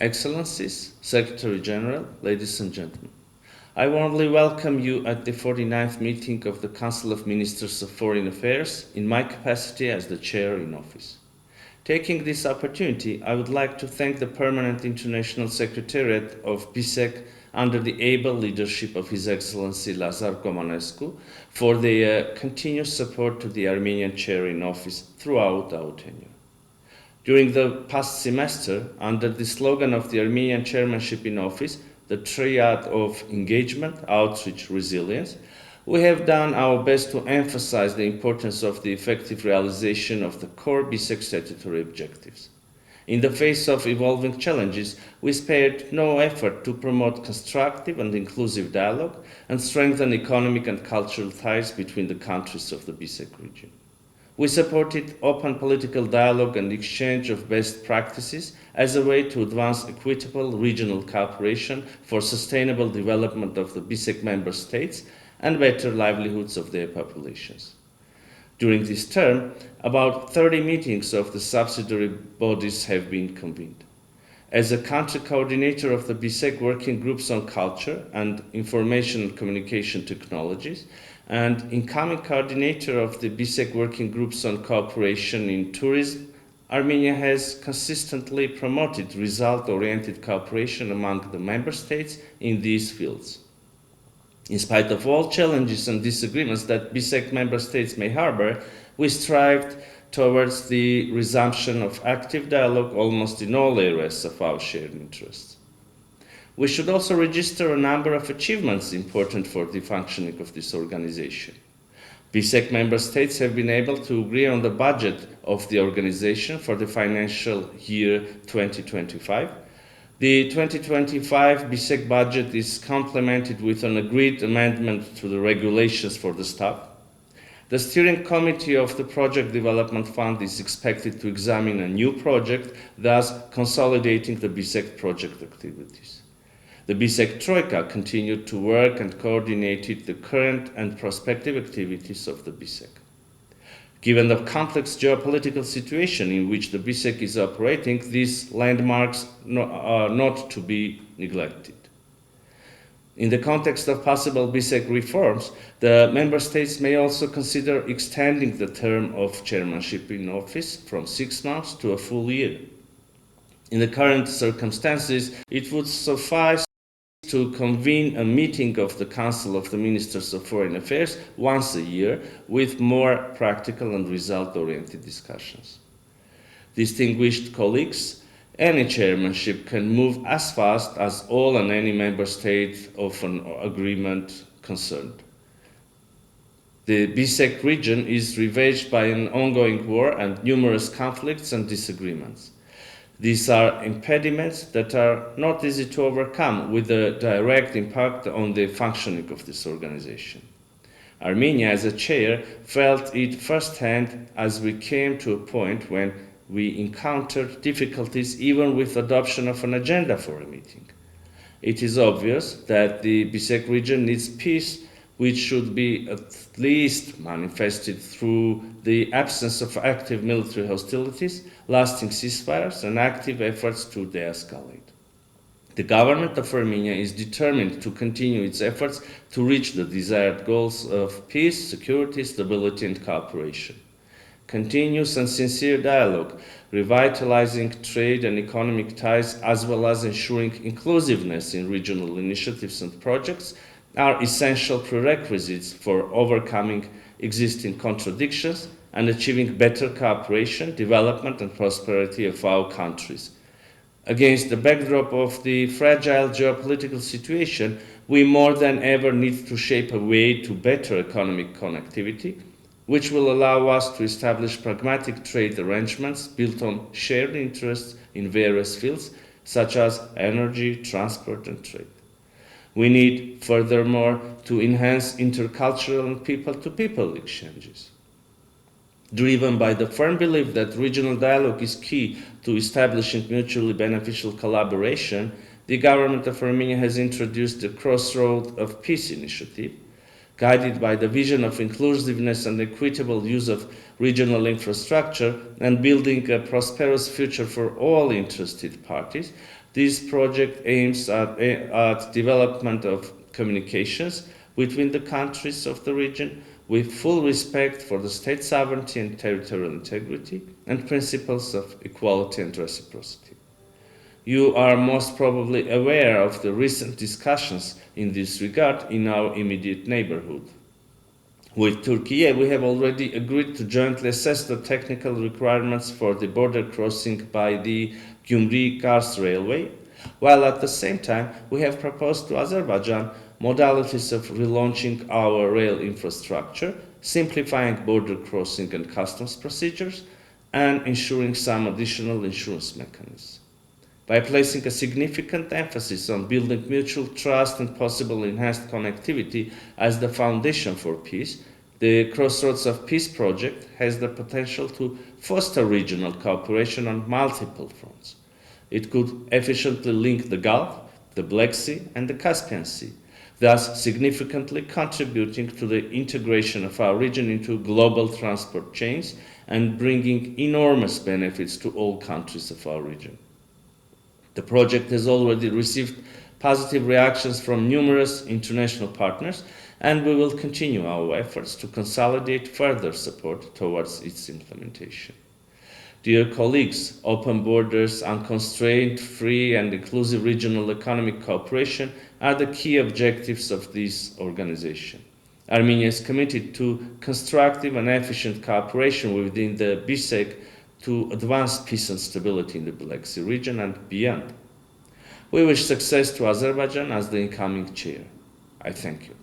Excellencies, Secretary General, ladies and gentlemen, I warmly welcome you at the 49th meeting of the Council of Ministers of Foreign Affairs in my capacity as the Chair in office. Taking this opportunity, I would like to thank the Permanent International Secretariat of BISEC under the able leadership of His Excellency Lazar Comanescu for their continuous support to the Armenian Chair in office throughout our tenure. During the past semester, under the slogan of the Armenian chairmanship in office, the triad of engagement, outreach, resilience, we have done our best to emphasize the importance of the effective realization of the core BISEC statutory objectives. In the face of evolving challenges, we spared no effort to promote constructive and inclusive dialogue and strengthen economic and cultural ties between the countries of the BISEC region. We supported open political dialogue and exchange of best practices as a way to advance equitable regional cooperation for sustainable development of the BISEC member states and better livelihoods of their populations. During this term, about 30 meetings of the subsidiary bodies have been convened. As a country coordinator of the BISEC working groups on culture and information and communication technologies, and incoming coordinator of the BISEC working groups on cooperation in tourism, Armenia has consistently promoted result-oriented cooperation among the member states in these fields. In spite of all challenges and disagreements that BISEC member states may harbor, we strived towards the resumption of active dialogue almost in all areas of our shared interests. We should also register a number of achievements important for the functioning of this organization. BISEC member states have been able to agree on the budget of the organization for the financial year 2025. The 2025 BISEC budget is complemented with an agreed amendment to the regulations for the staff. The steering committee of the Project Development Fund is expected to examine a new project, thus consolidating the BISEC project activities. The BISEC Troika continued to work and coordinated the current and prospective activities of the BISEC. Given the complex geopolitical situation in which the BISEC is operating, these landmarks are not to be neglected. In the context of possible BISEC reforms, the member states may also consider extending the term of chairmanship in office from 6 months to a full year. In the current circumstances, it would suffice to convene a meeting of the Council of the Ministers of Foreign Affairs once a year with more practical and result-oriented discussions. Distinguished colleagues, any chairmanship can move as fast as all and any member state of an agreement concerned. The BISEC region is ravaged by an ongoing war and numerous conflicts and disagreements. These are impediments that are not easy to overcome with a direct impact on the functioning of this organization. Armenia, as a chair, felt it firsthand as we came to a point when we encountered difficulties even with adoption of an agenda for a meeting. It is obvious that the BISEC region needs peace, which should be at least manifested through the absence of active military hostilities, lasting ceasefires, and active efforts to de-escalate. The government of Armenia is determined to continue its efforts to reach the desired goals of peace, security, stability, and cooperation. Continuous and sincere dialogue, revitalizing trade and economic ties, as well as ensuring inclusiveness in regional initiatives and projects, are essential prerequisites for overcoming existing contradictions and achieving better cooperation, development, and prosperity of our countries. Against the backdrop of the fragile geopolitical situation, we more than ever need to shape a way to better economic connectivity, which will allow us to establish pragmatic trade arrangements built on shared interests in various fields, such as energy, transport, and trade. We need, furthermore, to enhance intercultural and people-to-people exchanges. Driven by the firm belief that regional dialogue is key to establishing mutually beneficial collaboration, the government of Armenia has introduced the Crossroad of Peace initiative, guided by the vision of inclusiveness and equitable use of regional infrastructure and building a prosperous future for all interested parties. This project aims at development of communications between the countries of the region with full respect for the state sovereignty and territorial integrity and principles of equality and reciprocity. You are most probably aware of the recent discussions in this regard in our immediate neighborhood. With Turkey, we have already agreed to jointly assess the technical requirements for the border crossing by the Gyumri-Kars Railway, while at the same time we have proposed to Azerbaijan modalities of relaunching our rail infrastructure, simplifying border crossing and customs procedures, and ensuring some additional insurance mechanisms. By placing a significant emphasis on building mutual trust and possible enhanced connectivity as the foundation for peace, the Crossroads of Peace project has the potential to foster regional cooperation on multiple fronts. It could efficiently link the Gulf, the Black Sea, and the Caspian Sea, thus significantly contributing to the integration of our region into global transport chains and bringing enormous benefits to all countries of our region. The project has already received positive reactions from numerous international partners, and we will continue our efforts to consolidate further support towards its implementation. Dear colleagues, open borders, unconstrained, free, and inclusive regional economic cooperation are the key objectives of this organization. Armenia is committed to constructive and efficient cooperation within the BISEC to advance peace and stability in the Black Sea region and beyond. We wish success to Azerbaijan as the incoming chair. I thank you.